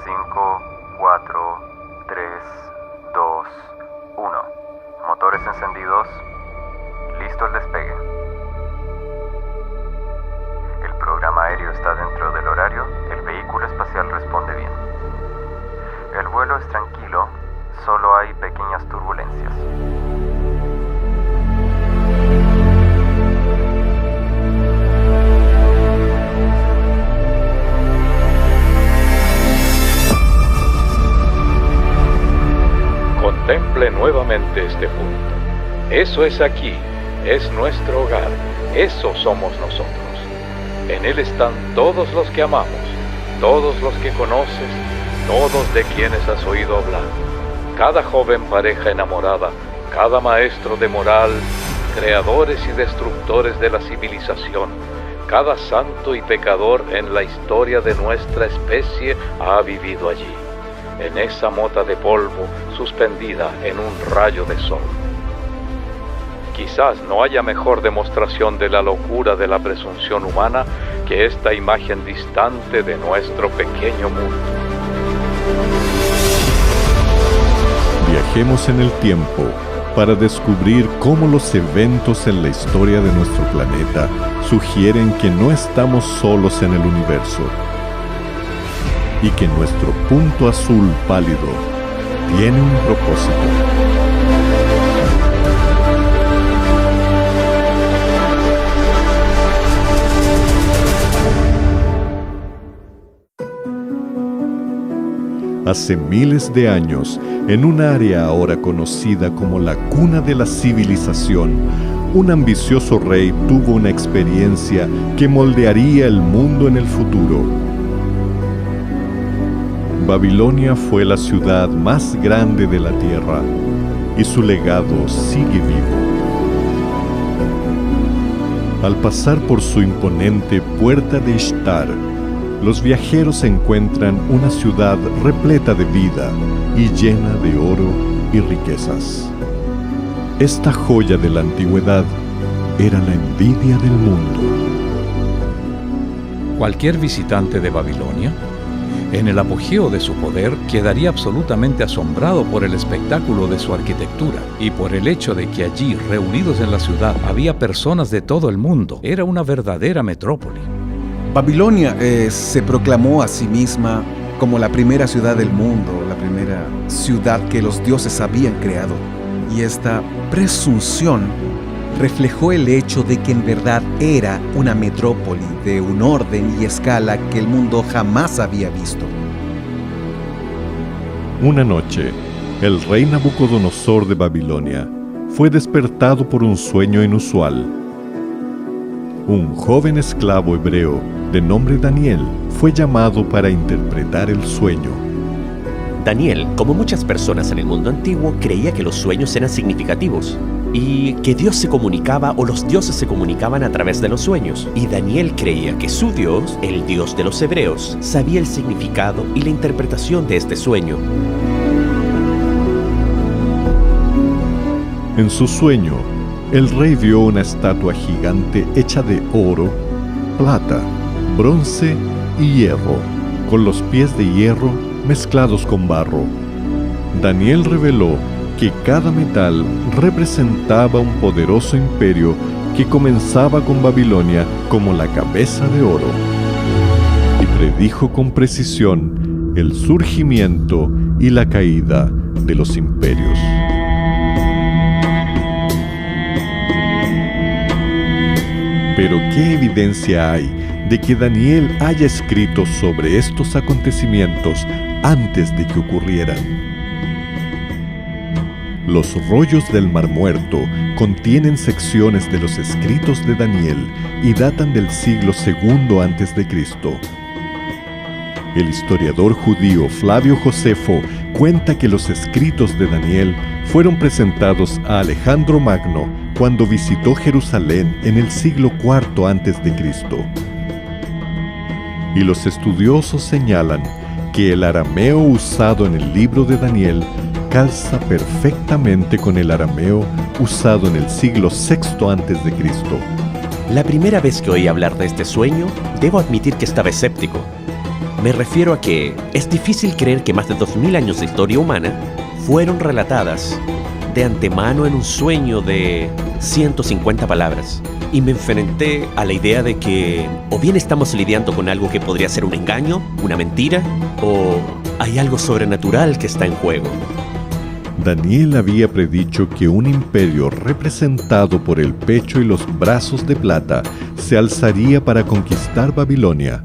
5, 4, 3, 2, 1. Motores encendidos. Listo el despegue. El programa aéreo está dentro del horario. El vehículo espacial responde bien. El vuelo es tranquilo. Solo hay pequeñas turbulencias. Contemple nuevamente este punto. Eso es aquí, es nuestro hogar, eso somos nosotros. En él están todos los que amamos, todos los que conoces, todos de quienes has oído hablar. Cada joven pareja enamorada, cada maestro de moral, creadores y destructores de la civilización, cada santo y pecador en la historia de nuestra especie ha vivido allí, en esa mota de polvo suspendida en un rayo de sol. Quizás no haya mejor demostración de la locura de la presunción humana que esta imagen distante de nuestro pequeño mundo. Viajemos en el tiempo para descubrir cómo los eventos en la historia de nuestro planeta sugieren que no estamos solos en el universo y que nuestro punto azul pálido tiene un propósito. Hace miles de años, en un área ahora conocida como la cuna de la civilización, un ambicioso rey tuvo una experiencia que moldearía el mundo en el futuro. Babilonia fue la ciudad más grande de la tierra y su legado sigue vivo. Al pasar por su imponente puerta de Ishtar, los viajeros encuentran una ciudad repleta de vida y llena de oro y riquezas. Esta joya de la antigüedad era la envidia del mundo. Cualquier visitante de Babilonia, en el apogeo de su poder, quedaría absolutamente asombrado por el espectáculo de su arquitectura y por el hecho de que allí, reunidos en la ciudad, había personas de todo el mundo. Era una verdadera metrópoli. Babilonia se proclamó a sí misma como la primera ciudad del mundo, la primera ciudad que los dioses habían creado. Y esta presunción reflejó el hecho de que en verdad era una metrópoli de un orden y escala que el mundo jamás había visto. Una noche, el rey Nabucodonosor de Babilonia fue despertado por un sueño inusual. Un joven esclavo hebreo de nombre Daniel fue llamado para interpretar el sueño. Daniel, como muchas personas en el mundo antiguo, creía que los sueños eran significativos y que Dios se comunicaba o los dioses se comunicaban a través de los sueños. Y Daniel creía que su Dios, el Dios de los hebreos, sabía el significado y la interpretación de este sueño. En su sueño, el rey vio una estatua gigante hecha de oro, plata, bronce y hierro, con los pies de hierro mezclados con barro. Daniel reveló que cada metal representaba un poderoso imperio que comenzaba con Babilonia como la cabeza de oro, y predijo con precisión el surgimiento y la caída de los imperios. Pero ¿qué evidencia hay de que Daniel haya escrito sobre estos acontecimientos antes de que ocurrieran? Los rollos del Mar Muerto contienen secciones de los escritos de Daniel y datan del siglo II a.C. El historiador judío Flavio Josefo cuenta que los escritos de Daniel fueron presentados a Alejandro Magno cuando visitó Jerusalén en el siglo IV a.C. Y los estudiosos señalan que el arameo usado en el libro de Daniel calza perfectamente con el arameo usado en el siglo VI a.C. La primera vez que oí hablar de este sueño, debo admitir que estaba escéptico. Me refiero a que es difícil creer que más de 2000 años de historia humana fueron relatadas de antemano en un sueño de 150 palabras. Y me enfrenté a la idea de que o bien estamos lidiando con algo que podría ser un engaño, una mentira, o hay algo sobrenatural que está en juego. Daniel había predicho que un imperio representado por el pecho y los brazos de plata se alzaría para conquistar Babilonia.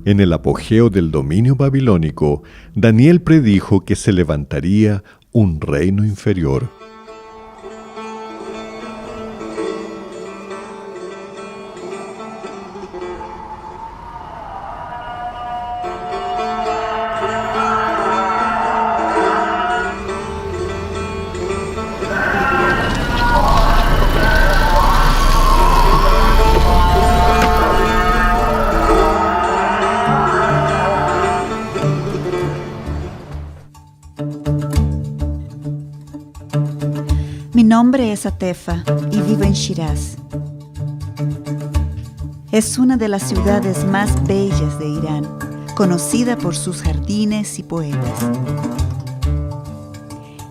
En el apogeo del dominio babilónico, Daniel predijo que se levantaría un reino inferior. Mi nombre es Atefa y vivo en Shiraz. Es una de las ciudades más bellas de Irán, conocida por sus jardines y poetas.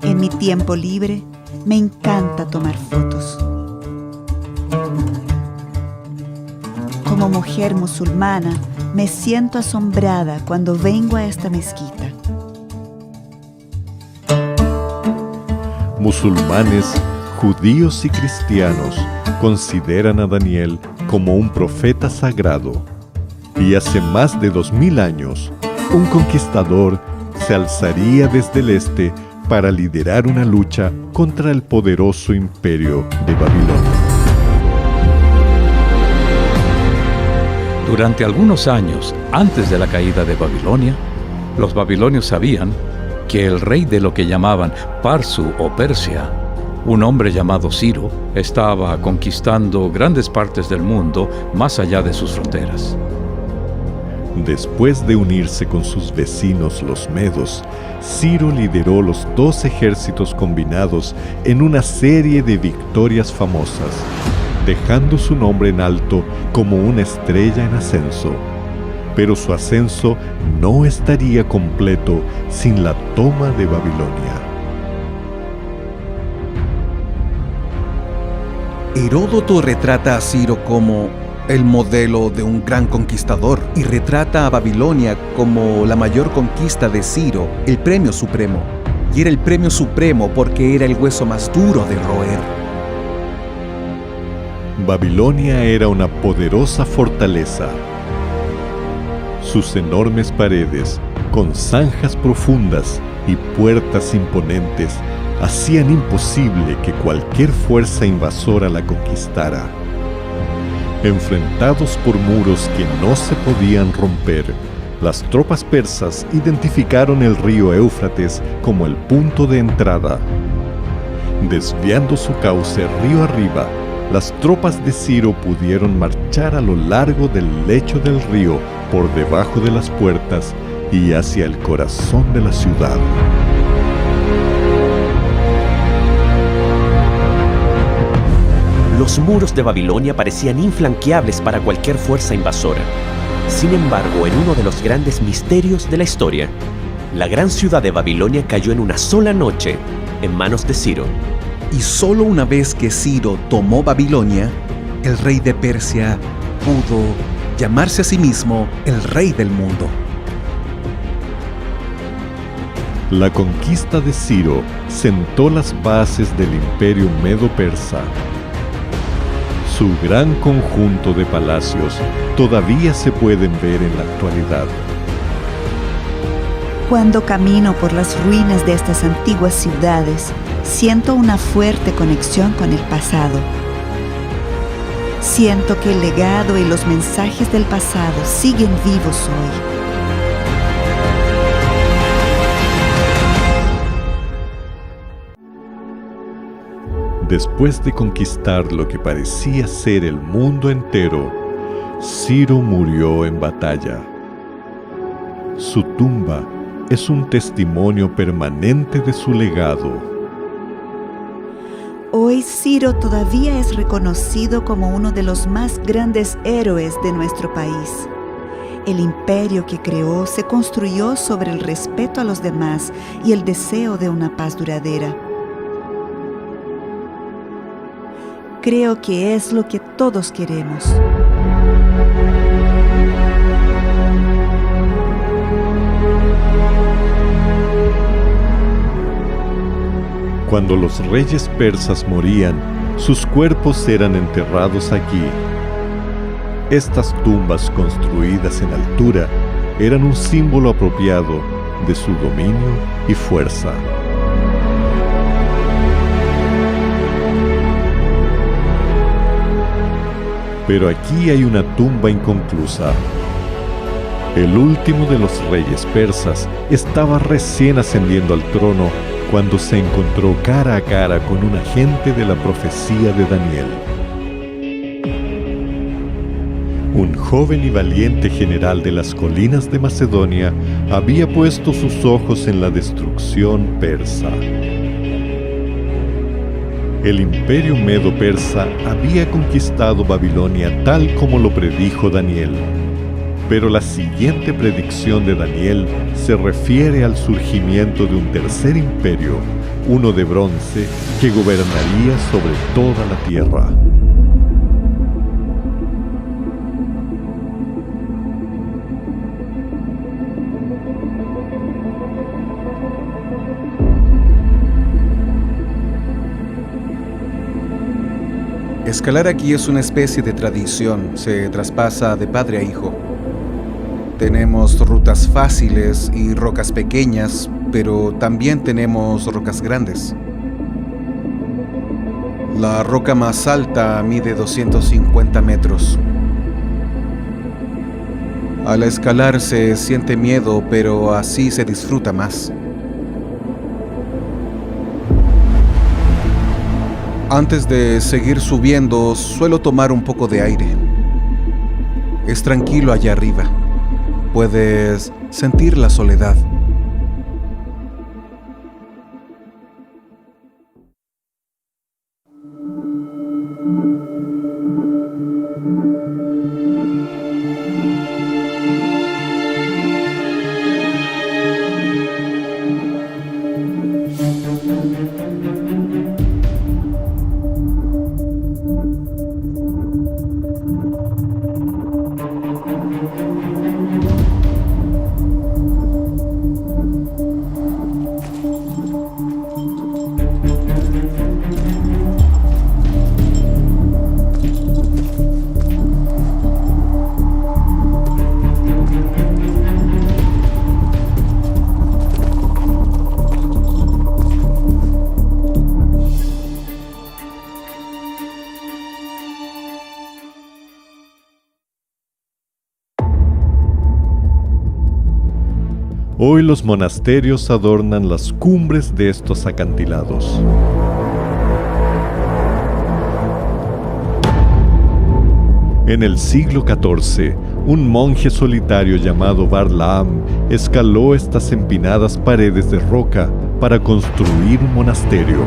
En mi tiempo libre me encanta tomar fotos. Como mujer musulmana, me siento asombrada cuando vengo a esta mezquita. Musulmanes, judíos y cristianos consideran a Daniel como un profeta sagrado. Y hace más de 2000 años, un conquistador se alzaría desde el este para liderar una lucha contra el poderoso imperio de Babilonia. Durante algunos años antes de la caída de Babilonia, los babilonios sabían que el rey de lo que llamaban Parsu o Persia, un hombre llamado Ciro, estaba conquistando grandes partes del mundo más allá de sus fronteras. Después de unirse con sus vecinos los medos, Ciro lideró los 2 ejércitos combinados en una serie de victorias famosas, dejando su nombre en alto como una estrella en ascenso. Pero su ascenso no estaría completo sin la toma de Babilonia. Heródoto retrata a Ciro como el modelo de un gran conquistador y retrata a Babilonia como la mayor conquista de Ciro, el premio supremo. Y era el premio supremo porque era el hueso más duro de roer. Babilonia era una poderosa fortaleza. Sus enormes paredes, con zanjas profundas y puertas imponentes, hacían imposible que cualquier fuerza invasora la conquistara. Enfrentados por muros que no se podían romper, las tropas persas identificaron el río Éufrates como el punto de entrada. Desviando su cauce río arriba, las tropas de Ciro pudieron marchar a lo largo del lecho del río, por debajo de las puertas y hacia el corazón de la ciudad. Los muros de Babilonia parecían infranqueables para cualquier fuerza invasora. Sin embargo, en uno de los grandes misterios de la historia, la gran ciudad de Babilonia cayó en una sola noche en manos de Ciro. Y solo una vez que Ciro tomó Babilonia, el rey de Persia pudo llamarse a sí mismo el rey del mundo. La conquista de Ciro sentó las bases del imperio medo-persa. Su gran conjunto de palacios todavía se pueden ver en la actualidad. Cuando camino por las ruinas de estas antiguas ciudades, siento una fuerte conexión con el pasado. Siento que el legado y los mensajes del pasado siguen vivos hoy. Después de conquistar lo que parecía ser el mundo entero, Ciro murió en batalla. Su tumba es un testimonio permanente de su legado. Hoy Ciro todavía es reconocido como uno de los más grandes héroes de nuestro país. El imperio que creó se construyó sobre el respeto a los demás y el deseo de una paz duradera. Creo que es lo que todos queremos. Cuando los reyes persas morían, sus cuerpos eran enterrados aquí. Estas tumbas construidas en altura eran un símbolo apropiado de su dominio y fuerza. Pero aquí hay una tumba inconclusa. El último de los reyes persas estaba recién ascendiendo al trono cuando se encontró cara a cara con un agente de la profecía de Daniel. Un joven y valiente general de las colinas de Macedonia había puesto sus ojos en la destrucción persa. El imperio medo-persa había conquistado Babilonia tal como lo predijo Daniel. Pero la siguiente predicción de Daniel se refiere al surgimiento de un tercer imperio, uno de bronce, que gobernaría sobre toda la tierra. Escalar aquí es una especie de tradición, se traspasa de padre a hijo. Tenemos rutas fáciles y rocas pequeñas, pero también tenemos rocas grandes. La roca más alta mide 250 metros. Al escalar se siente miedo, pero así se disfruta más. Antes de seguir subiendo, suelo tomar un poco de aire. Es tranquilo allá arriba. Puedes sentir la soledad. Hoy los monasterios adornan las cumbres de estos acantilados. En el siglo XIV, un monje solitario llamado Barlaam escaló estas empinadas paredes de roca para construir un monasterio.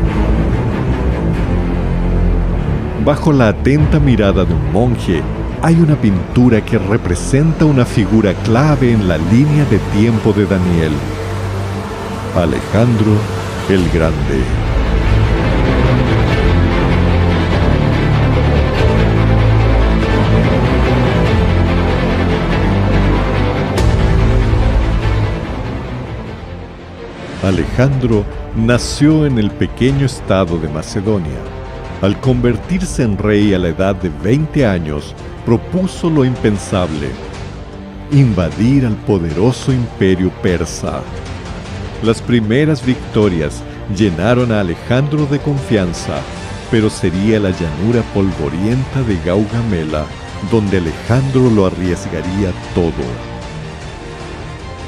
Bajo la atenta mirada de un monje, hay una pintura que representa una figura clave en la línea de tiempo de Daniel: Alejandro el Grande. Alejandro nació en el pequeño estado de Macedonia. Al convertirse en rey a la edad de 20 años, propuso lo impensable: invadir al poderoso imperio persa. Las primeras victorias llenaron a Alejandro de confianza, pero sería la llanura polvorienta de Gaugamela donde Alejandro lo arriesgaría todo.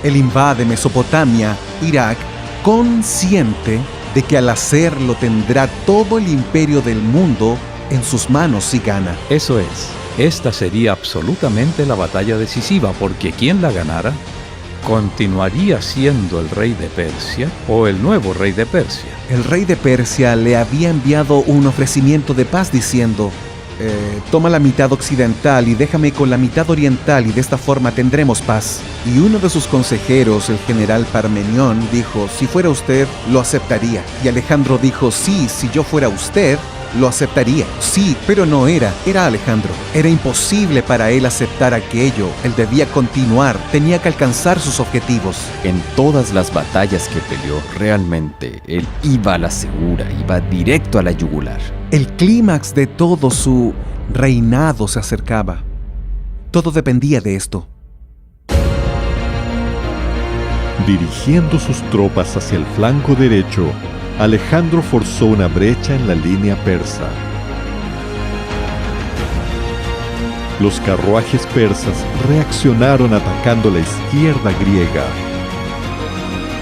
Él invade Mesopotamia, Irak, consciente de que al hacerlo tendrá todo el imperio del mundo en sus manos si gana. Eso es, esta sería absolutamente la batalla decisiva, porque quien la ganara continuaría siendo el rey de Persia o el nuevo rey de Persia. El rey de Persia le había enviado un ofrecimiento de paz diciendo: toma la mitad occidental y déjame con la mitad oriental y de esta forma tendremos paz. Y uno de sus consejeros, el general Parmenión, dijo, si fuera usted, lo aceptaría. Y Alejandro dijo, sí, si yo fuera usted, lo aceptaría. Sí, pero no era Alejandro. Era imposible para él aceptar aquello. Él debía continuar, tenía que alcanzar sus objetivos. En todas las batallas que peleó, realmente él iba a la segura, iba directo a la yugular. El clímax de todo su reinado se acercaba. Todo dependía de esto. Dirigiendo sus tropas hacia el flanco derecho, Alejandro forzó una brecha en la línea persa. Los carruajes persas reaccionaron atacando la izquierda griega.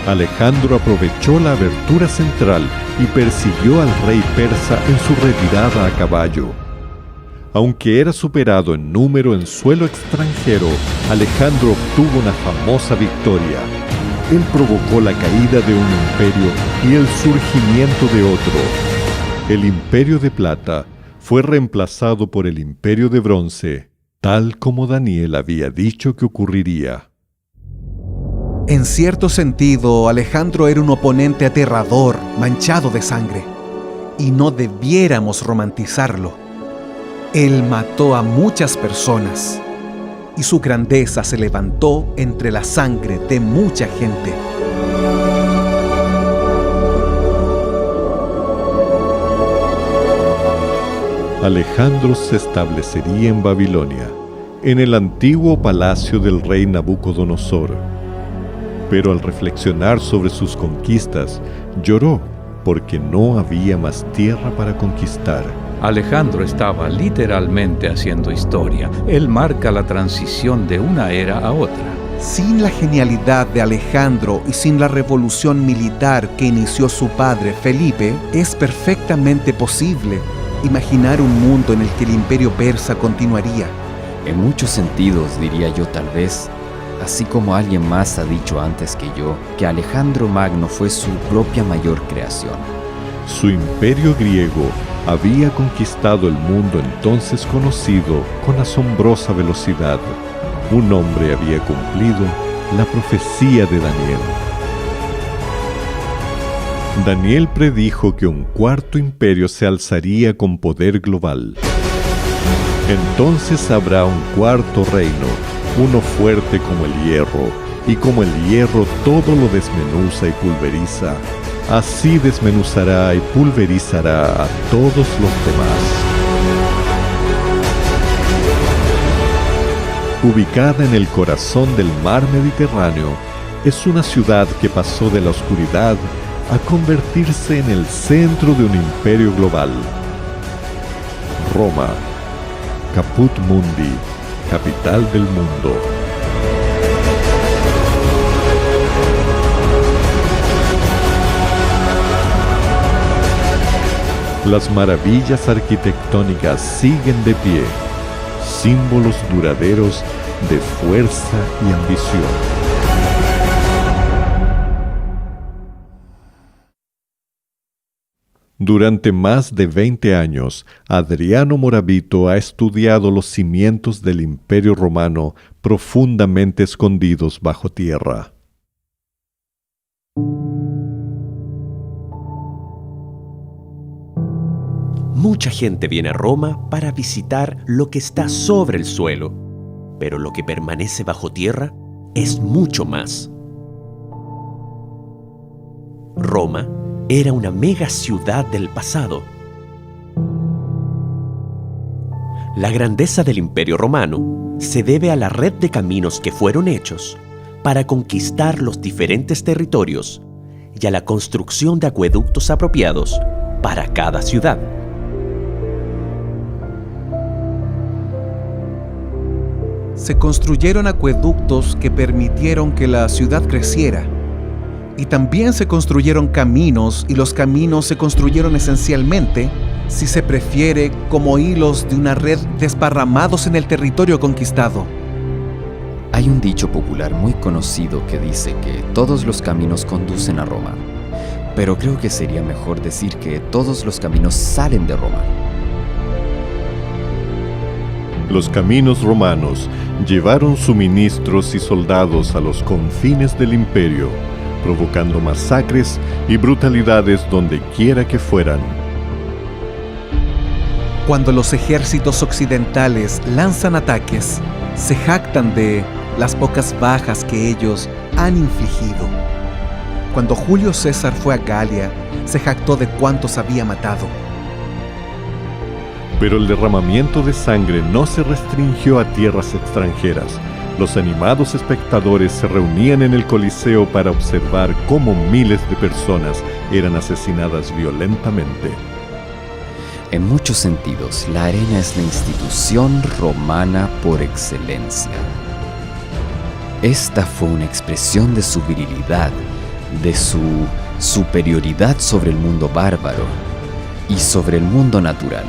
Alejandro aprovechó la abertura central y persiguió al rey persa en su retirada a caballo. Aunque era superado en número en suelo extranjero, Alejandro obtuvo una famosa victoria. Él provocó la caída de un imperio y el surgimiento de otro. El Imperio de Plata fue reemplazado por el Imperio de Bronce, tal como Daniel había dicho que ocurriría. En cierto sentido, Alejandro era un oponente aterrador, manchado de sangre, y no debiéramos romantizarlo. Él mató a muchas personas, y su grandeza se levantó entre la sangre de mucha gente. Alejandro se establecería en Babilonia, en el antiguo palacio del rey Nabucodonosor. Pero al reflexionar sobre sus conquistas, lloró porque no había más tierra para conquistar. Alejandro estaba literalmente haciendo historia. Él marca la transición de una era a otra. Sin la genialidad de Alejandro y sin la revolución militar que inició su padre Felipe, es perfectamente posible imaginar un mundo en el que el imperio persa continuaría. En muchos sentidos, diría yo tal vez, así como alguien más ha dicho antes que yo, que Alejandro Magno fue su propia mayor creación. Su imperio griego había conquistado el mundo entonces conocido con asombrosa velocidad. Un hombre había cumplido la profecía de Daniel. Daniel predijo que un cuarto imperio se alzaría con poder global. Entonces habrá un cuarto reino, uno fuerte como el hierro, y como el hierro todo lo desmenuza y pulveriza, así desmenuzará y pulverizará a todos los demás. Ubicada en el corazón del mar Mediterráneo, es una ciudad que pasó de la oscuridad a convertirse en el centro de un imperio global. Roma, Caput Mundi, capital del mundo. Las maravillas arquitectónicas siguen de pie, símbolos duraderos de fuerza y ambición. Durante más de 20 años, Adriano Moravito ha estudiado los cimientos del Imperio Romano profundamente escondidos bajo tierra. Mucha gente viene a Roma para visitar lo que está sobre el suelo, pero lo que permanece bajo tierra es mucho más. Roma era una mega ciudad del pasado. La grandeza del Imperio Romano se debe a la red de caminos que fueron hechos para conquistar los diferentes territorios y a la construcción de acueductos apropiados para cada ciudad. Se construyeron acueductos que permitieron que la ciudad creciera. Y también se construyeron caminos, y los caminos se construyeron esencialmente, si se prefiere, como hilos de una red desparramados en el territorio conquistado. Hay un dicho popular muy conocido que dice que todos los caminos conducen a Roma, pero creo que sería mejor decir que todos los caminos salen de Roma. Los caminos romanos llevaron suministros y soldados a los confines del imperio, provocando masacres y brutalidades donde quiera que fueran. Cuando los ejércitos occidentales lanzan ataques, se jactan de las pocas bajas que ellos han infligido. Cuando Julio César fue a Galia, se jactó de cuántos había matado. Pero el derramamiento de sangre no se restringió a tierras extranjeras. Los animados espectadores se reunían en el Coliseo para observar cómo miles de personas eran asesinadas violentamente. En muchos sentidos, la arena es la institución romana por excelencia. Esta fue una expresión de su virilidad, de su superioridad sobre el mundo bárbaro y sobre el mundo natural.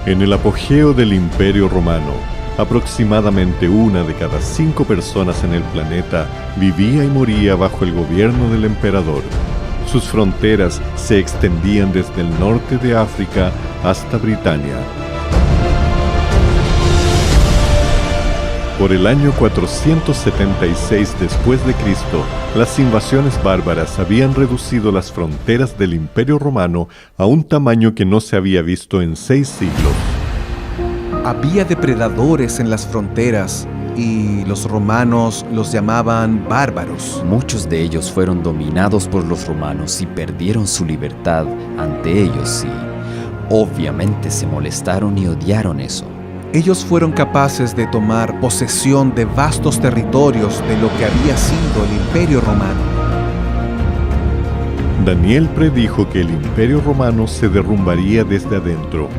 En el apogeo del Imperio Romano, aproximadamente 1 de cada 5 personas en el planeta vivía y moría bajo el gobierno del emperador. Sus fronteras se extendían desde el norte de África hasta Britania. Por el año 476 después de Cristo, las invasiones bárbaras habían reducido las fronteras del Imperio Romano a un tamaño que no se había visto en 6 siglos. Había depredadores en las fronteras y los romanos los llamaban bárbaros. Muchos de ellos fueron dominados por los romanos y perdieron su libertad ante ellos y obviamente se molestaron y odiaron eso. Ellos fueron capaces de tomar posesión de vastos territorios de lo que había sido el Imperio Romano. Daniel predijo que el Imperio Romano se derrumbaría desde adentro,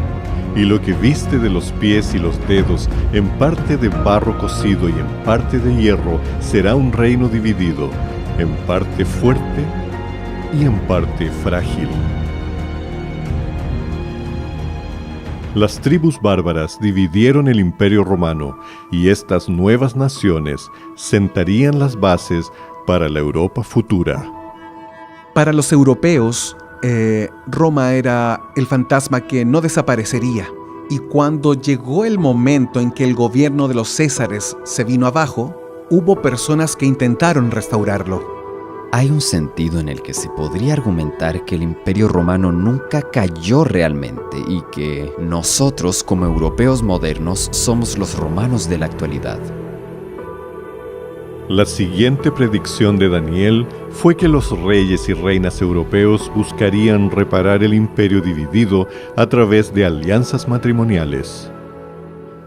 y lo que viste de los pies y los dedos, en parte de barro cocido y en parte de hierro, será un reino dividido, en parte fuerte y en parte frágil. Las tribus bárbaras dividieron el Imperio Romano y estas nuevas naciones sentarían las bases para la Europa futura. Para los europeos, Roma era el fantasma que no desaparecería. Y cuando llegó el momento en que el gobierno de los Césares se vino abajo, hubo personas que intentaron restaurarlo. Hay un sentido en el que se podría argumentar que el Imperio Romano nunca cayó realmente y que nosotros, como europeos modernos, somos los romanos de la actualidad. La siguiente predicción de Daniel fue que los reyes y reinas europeos buscarían reparar el imperio dividido a través de alianzas matrimoniales.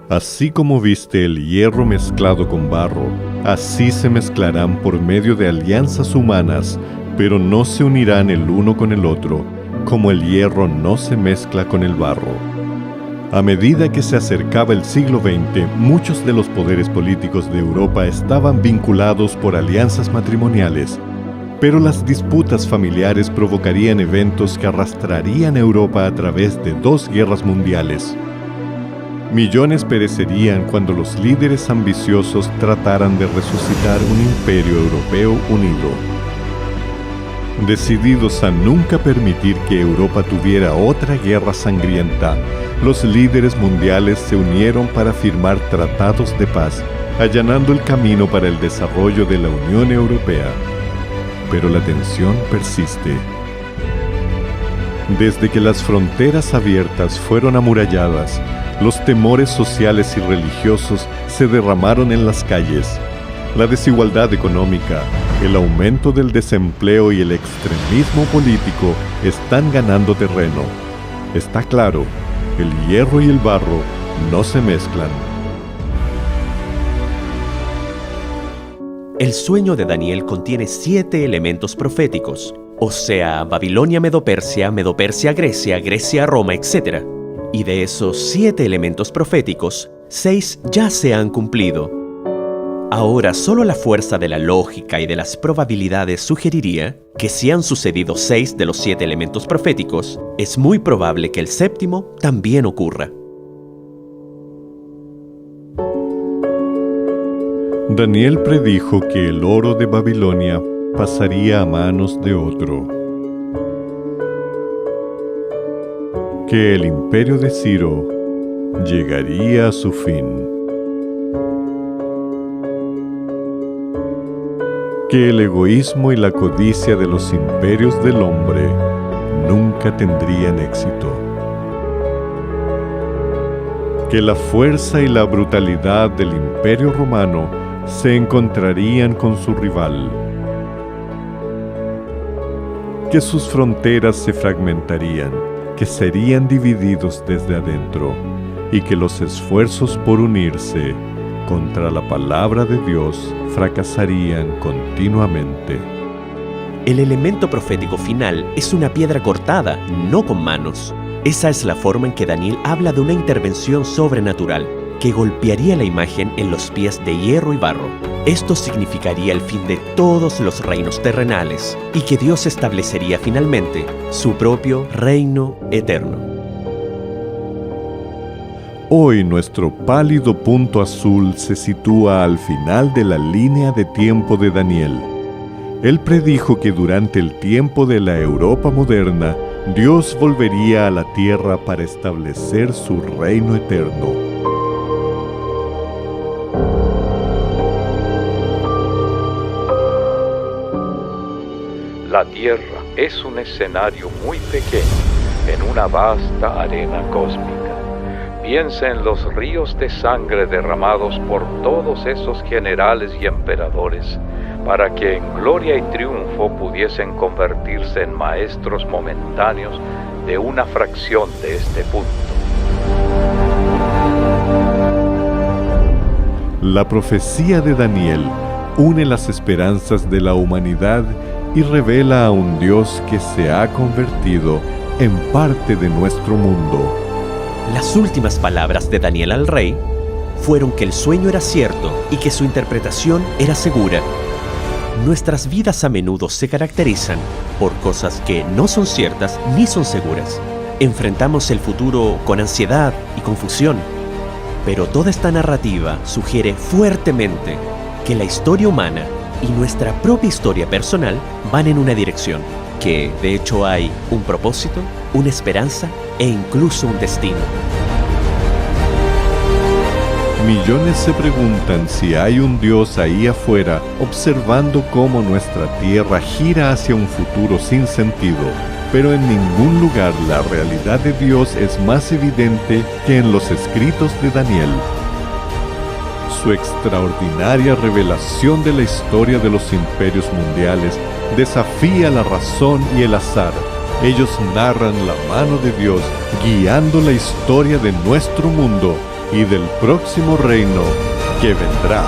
Así como viste el hierro mezclado con barro, así se mezclarán por medio de alianzas humanas, pero no se unirán el uno con el otro, como el hierro no se mezcla con el barro. A medida que se acercaba el siglo XX, muchos de los poderes políticos de Europa estaban vinculados por alianzas matrimoniales, pero las disputas familiares provocarían eventos que arrastrarían a Europa a través de 2 guerras mundiales. Millones perecerían cuando los líderes ambiciosos trataran de resucitar un imperio europeo unido. Decididos a nunca permitir que Europa tuviera otra guerra sangrienta, los líderes mundiales se unieron para firmar tratados de paz, allanando el camino para el desarrollo de la Unión Europea. Pero la tensión persiste. Desde que las fronteras abiertas fueron amuralladas, los temores sociales y religiosos se derramaron en las calles. La desigualdad económica, el aumento del desempleo y el extremismo político están ganando terreno. Está claro, el hierro y el barro no se mezclan. El sueño de Daniel contiene 7 elementos proféticos, o sea, Babilonia, Medo-Persia, Medo-Persia, Grecia, Grecia, Roma, etc. Y de esos 7 elementos proféticos, 6 ya se han cumplido. Ahora, solo la fuerza de la lógica y de las probabilidades sugeriría que si han sucedido 6 de los 7 elementos proféticos, es muy probable que el 7º también ocurra. Daniel predijo que el oro de Babilonia pasaría a manos de otro, que el imperio de Ciro llegaría a su fin. Que el egoísmo y la codicia de los imperios del hombre nunca tendrían éxito. Que la fuerza y la brutalidad del Imperio Romano se encontrarían con su rival. Que sus fronteras se fragmentarían, que serían divididos desde adentro, y que los esfuerzos por unirse contra la palabra de Dios fracasarían continuamente. El elemento profético final es una piedra cortada, no con manos. Esa es la forma en que Daniel habla de una intervención sobrenatural que golpearía la imagen en los pies de hierro y barro. Esto significaría el fin de todos los reinos terrenales y que Dios establecería finalmente su propio reino eterno. Hoy nuestro pálido punto azul se sitúa al final de la línea de tiempo de Daniel. Él predijo que durante el tiempo de la Europa moderna, Dios volvería a la tierra para establecer su reino eterno. La Tierra es un escenario muy pequeño en una vasta arena cósmica. Piensa en los ríos de sangre derramados por todos esos generales y emperadores para que en gloria y triunfo pudiesen convertirse en maestros momentáneos de una fracción de este punto. La profecía de Daniel une las esperanzas de la humanidad y revela a un Dios que se ha convertido en parte de nuestro mundo. Las últimas palabras de Daniel al rey fueron que el sueño era cierto y que su interpretación era segura. Nuestras vidas a menudo se caracterizan por cosas que no son ciertas ni son seguras. Enfrentamos el futuro con ansiedad y confusión, pero toda esta narrativa sugiere fuertemente que la historia humana y nuestra propia historia personal van en una dirección, que de hecho hay un propósito, una esperanza e incluso un destino. Millones se preguntan si hay un Dios ahí afuera observando cómo nuestra tierra gira hacia un futuro sin sentido, pero en ningún lugar la realidad de Dios es más evidente que en los escritos de Daniel. Su extraordinaria revelación de la historia de los imperios mundiales desafía la razón y el azar. Ellos narran la mano de Dios guiando la historia de nuestro mundo y del próximo reino que vendrá.